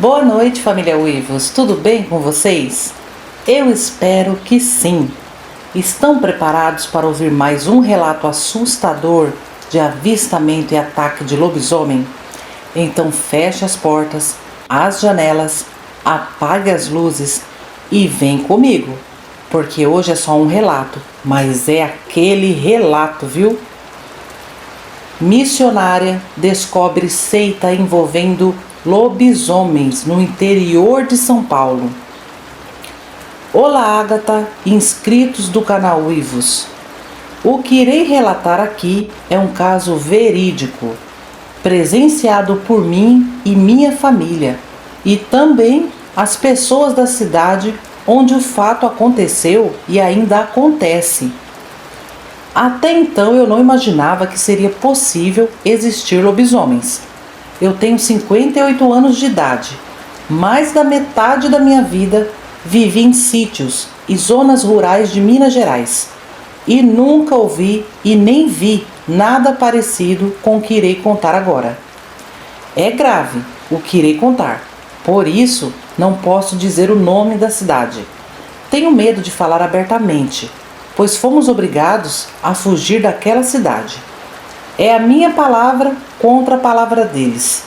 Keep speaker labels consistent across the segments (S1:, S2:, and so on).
S1: Boa noite, família Uivos. Tudo bem com vocês? Eu espero que sim. Estão preparados para ouvir mais um relato assustador de avistamento e ataque de lobisomem? Então feche as portas, as janelas, apague as luzes e vem comigo, porque hoje é só um relato, mas é aquele relato, viu? Missionária descobre seita envolvendo lobisomens no interior de São Paulo. Olá, Ágata, inscritos do canal Uivos. O que irei relatar aqui é um caso verídico, presenciado por mim e minha família, e também as pessoas da cidade onde o fato aconteceu e ainda acontece. Até então eu não imaginava que seria possível existir lobisomens. Eu tenho 58 anos de idade. Mais da metade da minha vida vivi em sítios e zonas rurais de Minas Gerais. E nunca ouvi e nem vi nada parecido com o que irei contar agora. É grave o que irei contar. Por isso, não posso dizer o nome da cidade. Tenho medo de falar abertamente, pois fomos obrigados a fugir daquela cidade. É a minha palavra contra a palavra deles.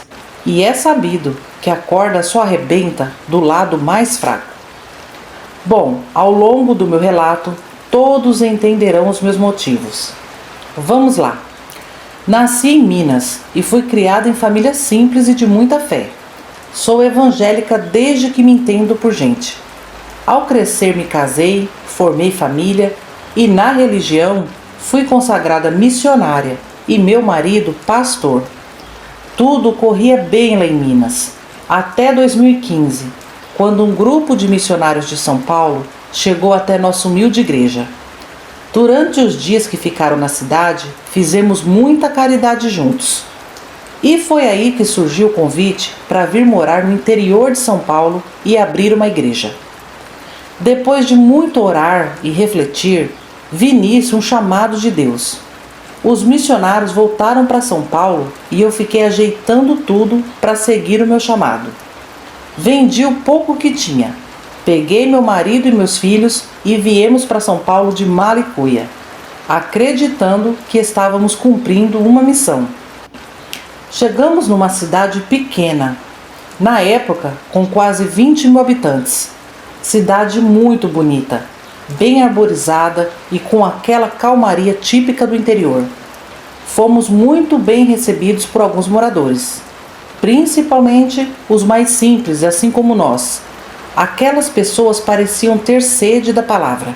S1: E é sabido que a corda só arrebenta do lado mais fraco. Bom, ao longo do meu relato, todos entenderão os meus motivos. Vamos lá. Nasci em Minas e fui criada em família simples e de muita fé. Sou evangélica desde que me entendo por gente. Ao crescer me casei, formei família e na religião fui consagrada missionária e meu marido pastor. Tudo corria bem lá em Minas, até 2015, quando um grupo de missionários de São Paulo chegou até nossa humilde igreja. Durante os dias que ficaram na cidade, fizemos muita caridade juntos. E foi aí que surgiu o convite para vir morar no interior de São Paulo e abrir uma igreja. Depois de muito orar e refletir, vi nisso um chamado de Deus. Os missionários voltaram para São Paulo e eu fiquei ajeitando tudo para seguir o meu chamado. Vendi o pouco que tinha, peguei meu marido e meus filhos e viemos para São Paulo de mala e cuia, acreditando que estávamos cumprindo uma missão. Chegamos numa cidade pequena, na época com quase 20 mil habitantes. Cidade muito bonita, bem arborizada e com aquela calmaria típica do interior. Fomos muito bem recebidos por alguns moradores, principalmente os mais simples, assim como nós. Aquelas pessoas pareciam ter sede da palavra.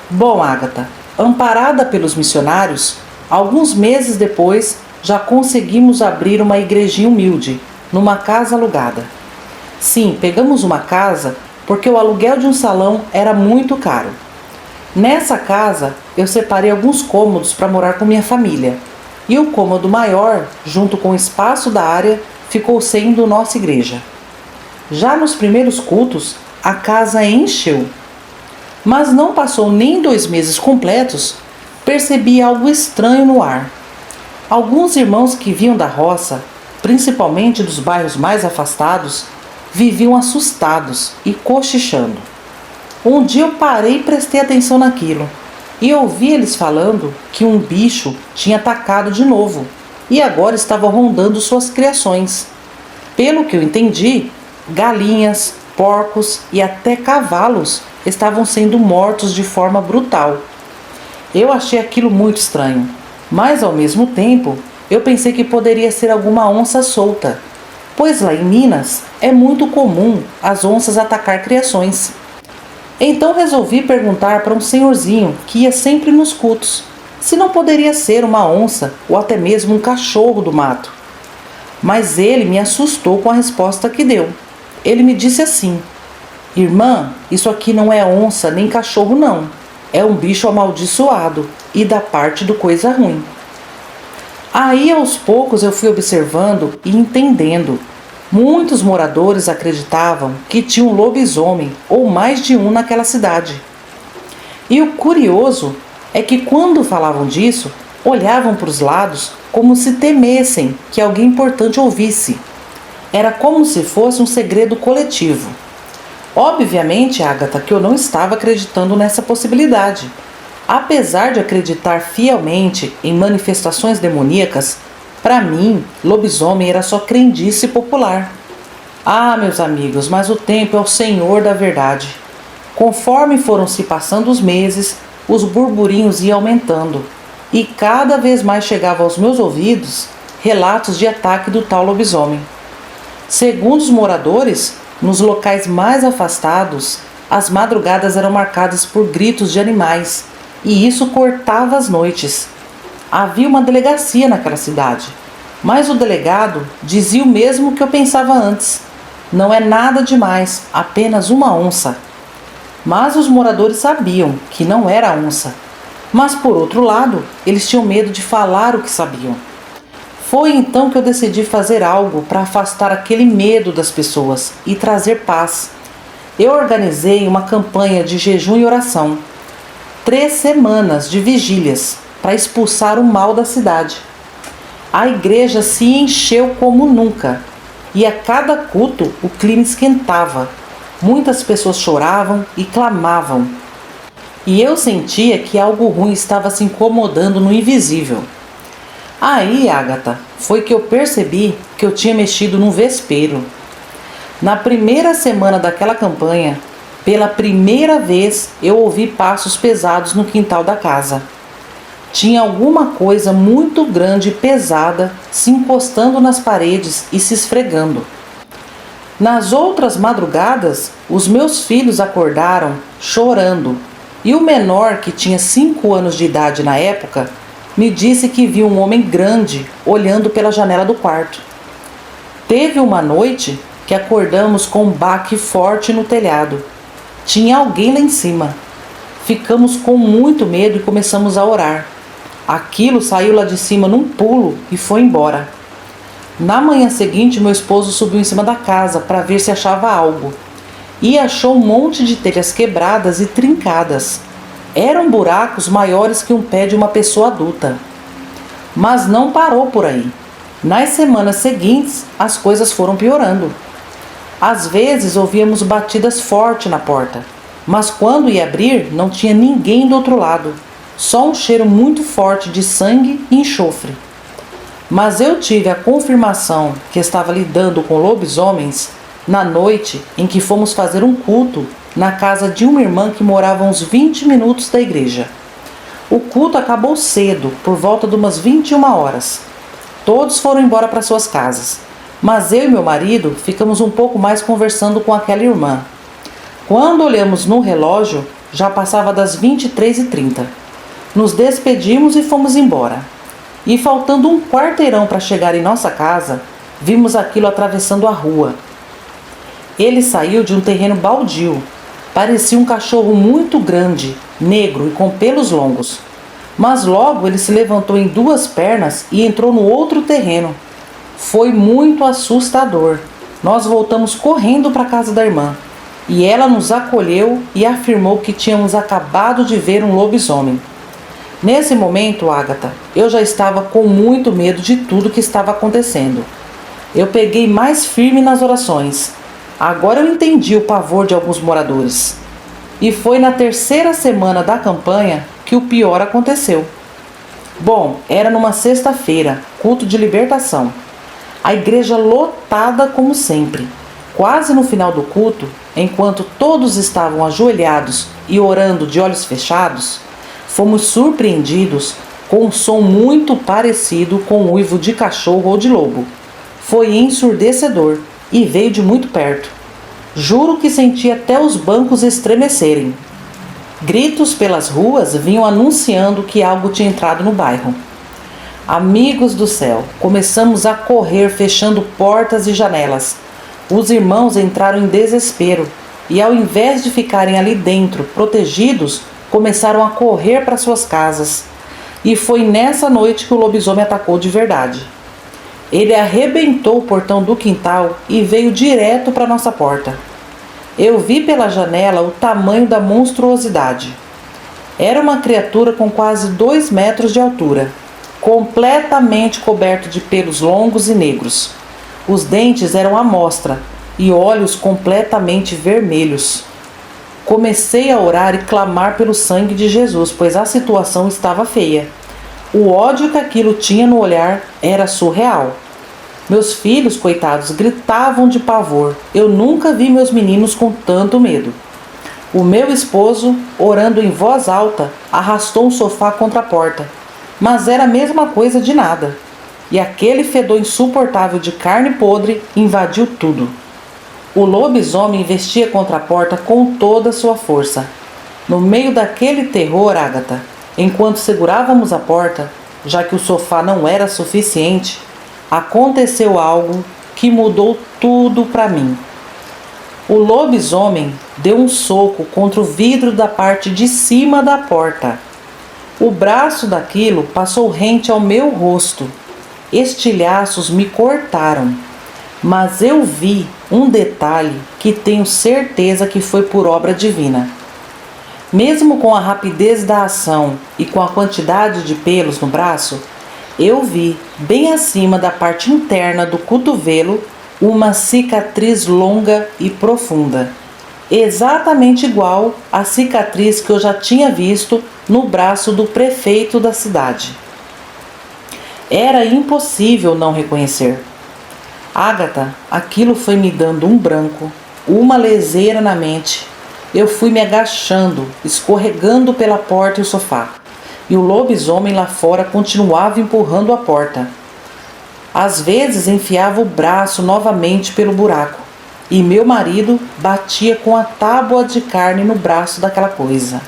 S1: Bom, Ágata, amparada pelos missionários, alguns meses depois já conseguimos abrir uma igrejinha humilde, numa casa alugada. Sim, pegamos uma casa porque o aluguel de um salão era muito caro. Nessa casa, eu separei alguns cômodos para morar com minha família. E o cômodo maior, junto com o espaço da área, ficou sendo nossa igreja. Já nos primeiros cultos, a casa encheu. Mas não passou nem 2 meses completos, percebi algo estranho no ar. Alguns irmãos que vinham da roça, principalmente dos bairros mais afastados, viviam assustados e cochichando. Um dia eu parei e prestei atenção naquilo, e ouvi eles falando que um bicho tinha atacado de novo, e agora estava rondando suas criações. Pelo que eu entendi, galinhas, porcos e até cavalos estavam sendo mortos de forma brutal. Eu achei aquilo muito estranho, mas ao mesmo tempo eu pensei que poderia ser alguma onça solta, pois lá em Minas é muito comum as onças atacar criações. Então resolvi perguntar para um senhorzinho que ia sempre nos cultos, se não poderia ser uma onça ou até mesmo um cachorro do mato. Mas ele me assustou com a resposta que deu. Ele me disse assim: "Irmã, isso aqui não é onça nem cachorro não, é um bicho amaldiçoado e da parte do coisa ruim." Aí aos poucos eu fui observando e entendendo. Muitos moradores acreditavam que tinha um lobisomem ou mais de um naquela cidade. E o curioso é que quando falavam disso, olhavam para os lados como se temessem que alguém importante ouvisse. Era como se fosse um segredo coletivo. Obviamente, Agatha, que eu não estava acreditando nessa possibilidade. Apesar de acreditar fielmente em manifestações demoníacas, para mim, lobisomem era só crendice popular. Ah, meus amigos, mas o tempo é o senhor da verdade. Conforme foram se passando os meses, os burburinhos iam aumentando, e cada vez mais chegava aos meus ouvidos relatos de ataque do tal lobisomem. Segundo os moradores, nos locais mais afastados, as madrugadas eram marcadas por gritos de animais, e isso cortava as noites. Havia uma delegacia naquela cidade, mas o delegado dizia o mesmo que eu pensava antes. Não é nada demais, apenas uma onça. Mas os moradores sabiam que não era onça. Mas por outro lado, eles tinham medo de falar o que sabiam. Foi então que eu decidi fazer algo para afastar aquele medo das pessoas e trazer paz. Eu organizei uma campanha de jejum e oração. 3 semanas de vigílias para expulsar o mal da cidade. A igreja se encheu como nunca e a cada culto o clima esquentava. Muitas pessoas choravam e clamavam. E eu sentia que algo ruim estava se incomodando no invisível. Aí, Agatha, foi que eu percebi que eu tinha mexido num vespeiro. Na primeira semana daquela campanha, pela primeira vez eu ouvi passos pesados no quintal da casa. Tinha alguma coisa muito grande e pesada se encostando nas paredes e se esfregando. Nas outras madrugadas, os meus filhos acordaram chorando, e o menor, que tinha 5 anos de idade na época, me disse que viu um homem grande olhando pela janela do quarto. Teve uma noite que acordamos com um baque forte no telhado. Tinha alguém lá em cima. Ficamos com muito medo e começamos a orar. Aquilo saiu lá de cima num pulo e foi embora. Na manhã seguinte, meu esposo subiu em cima da casa para ver se achava algo. E achou um monte de telhas quebradas e trincadas. Eram buracos maiores que um pé de uma pessoa adulta. Mas não parou por aí. Nas semanas seguintes, as coisas foram piorando. Às vezes ouvíamos batidas fortes na porta, mas quando ia abrir, não tinha ninguém do outro lado. Só um cheiro muito forte de sangue e enxofre. Mas eu tive a confirmação que estava lidando com lobisomens na noite em que fomos fazer um culto na casa de uma irmã que morava a uns 20 minutos da igreja. O culto acabou cedo, por volta de umas 21 horas. Todos foram embora para suas casas, mas eu e meu marido ficamos um pouco mais conversando com aquela irmã. Quando olhamos no relógio, já passava das 23h30. Nos despedimos e fomos embora. E faltando um quarteirão para chegar em nossa casa, vimos aquilo atravessando a rua. Ele saiu de um terreno baldio. Parecia um cachorro muito grande, negro e com pelos longos. Mas logo ele se levantou em 2 pernas e entrou no outro terreno. Foi muito assustador. Nós voltamos correndo para a casa da irmã. E ela nos acolheu e afirmou que tínhamos acabado de ver um lobisomem. Nesse momento, Agatha, eu já estava com muito medo de tudo que estava acontecendo. Eu peguei mais firme nas orações. Agora eu entendi o pavor de alguns moradores. E foi na 3ª semana da campanha que o pior aconteceu. Bom, era numa sexta-feira, culto de libertação. A igreja lotada como sempre. Quase no final do culto, enquanto todos estavam ajoelhados e orando de olhos fechados, fomos surpreendidos com um som muito parecido com o uivo de cachorro ou de lobo. Foi ensurdecedor e veio de muito perto. Juro que senti até os bancos estremecerem. Gritos pelas ruas vinham anunciando que algo tinha entrado no bairro. Amigos do céu, começamos a correr fechando portas e janelas. Os irmãos entraram em desespero e, ao invés de ficarem ali dentro, protegidos, começaram a correr para suas casas. E foi nessa noite que o lobisomem atacou de verdade. Ele arrebentou o portão do quintal e veio direto para nossa porta. Eu vi pela janela o tamanho da monstruosidade. Era uma criatura com quase 2 metros de altura, completamente coberto de pelos longos e negros. Os dentes eram à mostra e olhos completamente vermelhos. Comecei a orar e clamar pelo sangue de Jesus, pois a situação estava feia. O ódio que aquilo tinha no olhar era surreal. Meus filhos, coitados, gritavam de pavor. Eu nunca vi meus meninos com tanto medo. O meu esposo, orando em voz alta, arrastou um sofá contra a porta. Mas era a mesma coisa de nada. E aquele fedor insuportável de carne podre invadiu tudo. O lobisomem investia contra a porta com toda a sua força. No meio daquele terror, Agatha, enquanto segurávamos a porta, já que o sofá não era suficiente, aconteceu algo que mudou tudo para mim. O lobisomem deu um soco contra o vidro da parte de cima da porta. O braço daquilo passou rente ao meu rosto. Estilhaços me cortaram. Mas eu vi um detalhe que tenho certeza que foi por obra divina. Mesmo com a rapidez da ação e com a quantidade de pelos no braço, eu vi, bem acima da parte interna do cotovelo, uma cicatriz longa e profunda, exatamente igual à cicatriz que eu já tinha visto no braço do prefeito da cidade. Era impossível não reconhecer. Agatha, aquilo foi me dando um branco, uma leseira na mente. Eu fui me agachando, escorregando pela porta e o sofá. E o lobisomem lá fora continuava empurrando a porta. Às vezes enfiava o braço novamente pelo buraco, e meu marido batia com a tábua de carne no braço daquela coisa.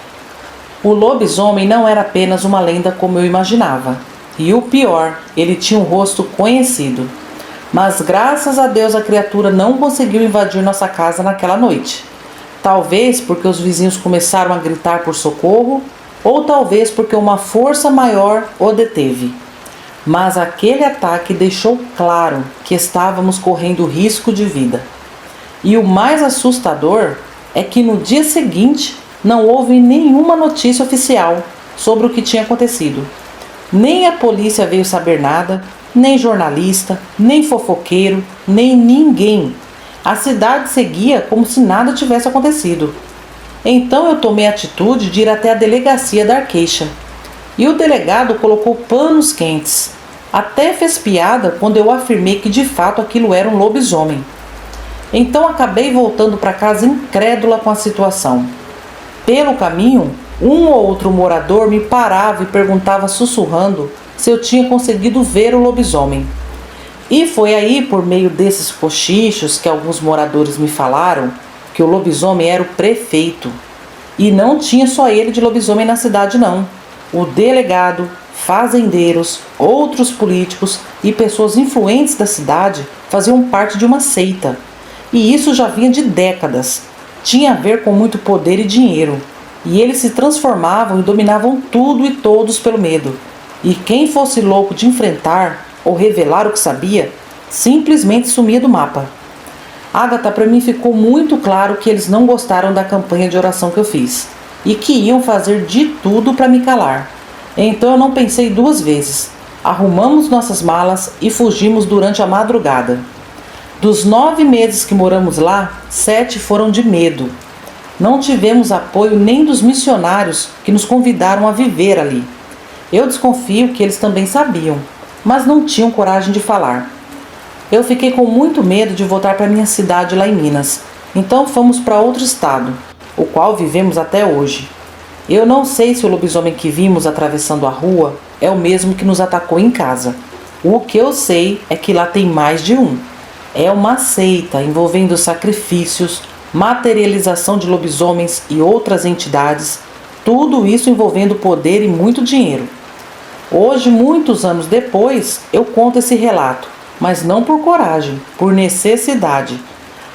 S1: O lobisomem não era apenas uma lenda como eu imaginava. E o pior, ele tinha um rosto conhecido. Mas graças a Deus a criatura não conseguiu invadir nossa casa naquela noite. Talvez porque os vizinhos começaram a gritar por socorro, ou talvez porque uma força maior o deteve. Mas aquele ataque deixou claro que estávamos correndo risco de vida. E o mais assustador é que no dia seguinte não houve nenhuma notícia oficial sobre o que tinha acontecido. Nem a polícia veio saber nada, nem jornalista, nem fofoqueiro, nem ninguém. A cidade seguia como se nada tivesse acontecido. Então eu tomei a atitude de ir até a delegacia dar queixa. E o delegado colocou panos quentes. Até fez piada quando eu afirmei que de fato aquilo era um lobisomem. Então acabei voltando para casa incrédula com a situação. Pelo caminho, um ou outro morador me parava e perguntava sussurrando se eu tinha conseguido ver o lobisomem. E foi aí, por meio desses cochichos, que alguns moradores me falaram que o lobisomem era o prefeito. E não tinha só ele de lobisomem na cidade, não. O delegado, fazendeiros, outros políticos e pessoas influentes da cidade faziam parte de uma seita. E isso já vinha de décadas. Tinha a ver com muito poder e dinheiro. E eles se transformavam e dominavam tudo e todos pelo medo. E quem fosse louco de enfrentar ou revelar o que sabia, simplesmente sumia do mapa. Agatha, para mim ficou muito claro que eles não gostaram da campanha de oração que eu fiz e que iam fazer de tudo para me calar. Então eu não pensei duas vezes. Arrumamos nossas malas e fugimos durante a madrugada. Dos 9 meses que moramos lá, 7 foram de medo. Não tivemos apoio nem dos missionários que nos convidaram a viver ali. Eu desconfio que eles também sabiam, mas não tinham coragem de falar. Eu fiquei com muito medo de voltar para minha cidade lá em Minas. Então fomos para outro estado, o qual vivemos até hoje. Eu não sei se o lobisomem que vimos atravessando a rua é o mesmo que nos atacou em casa. O que eu sei é que lá tem mais de um. É uma seita envolvendo sacrifícios, materialização de lobisomens e outras entidades, tudo isso envolvendo poder e muito dinheiro. Hoje, muitos anos depois, eu conto esse relato, mas não por coragem, por necessidade.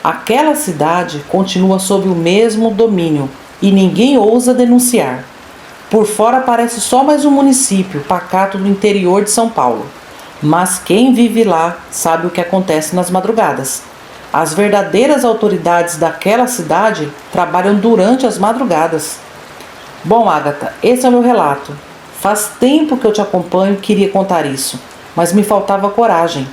S1: Aquela cidade continua sob o mesmo domínio e ninguém ousa denunciar. Por fora parece só mais um município pacato do interior de São Paulo. Mas quem vive lá sabe o que acontece nas madrugadas. As verdadeiras autoridades daquela cidade trabalham durante as madrugadas. Bom, Agatha, esse é o meu relato. Faz tempo que eu te acompanho e queria contar isso, mas me faltava coragem.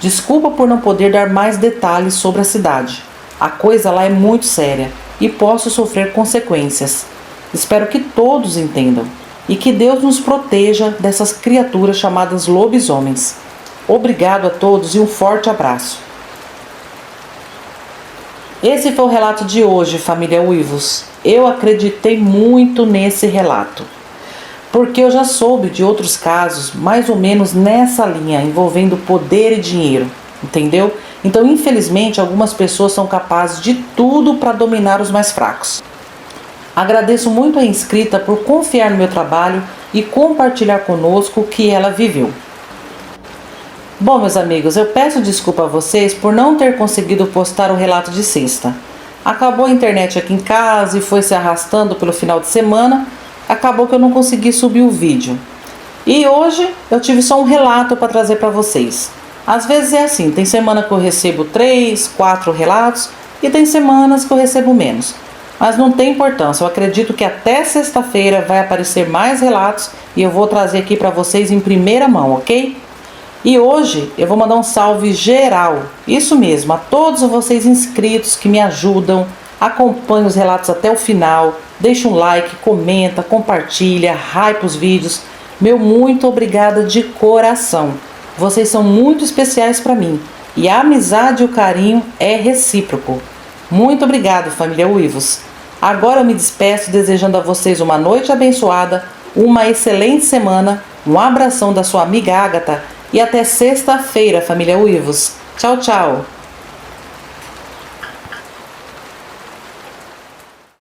S1: Desculpa por não poder dar mais detalhes sobre a cidade. A coisa lá é muito séria e posso sofrer consequências. Espero que todos entendam e que Deus nos proteja dessas criaturas chamadas lobisomens. Obrigado a todos e um forte abraço. Esse foi o relato de hoje, família Uivos. Eu acreditei muito nesse relato, porque eu já soube de outros casos mais ou menos nessa linha, envolvendo poder e dinheiro, entendeu? Então, infelizmente, algumas pessoas são capazes de tudo para dominar os mais fracos. Agradeço muito a inscrita por confiar no meu trabalho e compartilhar conosco o que ela viveu. Bom, meus amigos, eu peço desculpa a vocês por não ter conseguido postar o relato de sexta. Acabou a internet aqui em casa e foi se arrastando pelo final de semana, acabou que eu não consegui subir o vídeo. E hoje eu tive só um relato para trazer para vocês. Às vezes é assim, tem semana que eu recebo 3, 4 relatos e tem semanas que eu recebo menos. Mas não tem importância, eu acredito que até sexta-feira vai aparecer mais relatos e eu vou trazer aqui para vocês em primeira mão, ok? E hoje eu vou mandar um salve geral, isso mesmo, a todos vocês inscritos que me ajudam, acompanham os relatos até o final, deixa um like, comenta, compartilha, hypa os vídeos. Meu muito obrigada de coração. Vocês são muito especiais para mim e a amizade e o carinho é recíproco. Muito obrigado, família Uivos. Agora eu me despeço desejando a vocês uma noite abençoada, uma excelente semana, um abração da sua amiga Agatha e até sexta-feira, família Uivos. Tchau, tchau!